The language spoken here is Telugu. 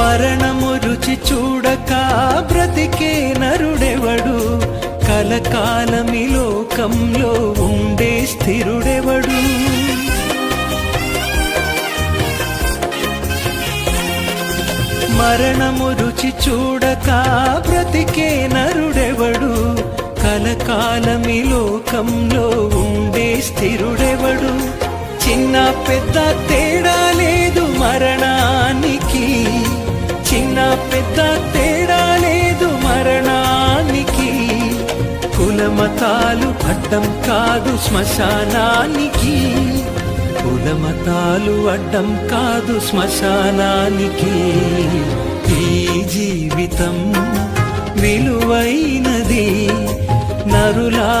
మరణము రుచి చూడక బ్రతికే నరుడెవడు, కలకాలమి లోకంలో ఉండే స్థిరుడెవడు. మరణము రుచి చూడక బ్రతికే నరుడెవడు, కలకాలమి లోకంలో ఉండే స్థిరుడెవడు. చిన్న పెద్ద తేడా లేదు మరణానికి, చిన్న పెద్ద తేడా లేదు మరణానికి. కులమతాలు అడ్డం కాదు శ్మశానానికి, కులమతాలు అడ్డం కాదు శ్మశానానికి. ఈ జీవితం విలువైనది నరులా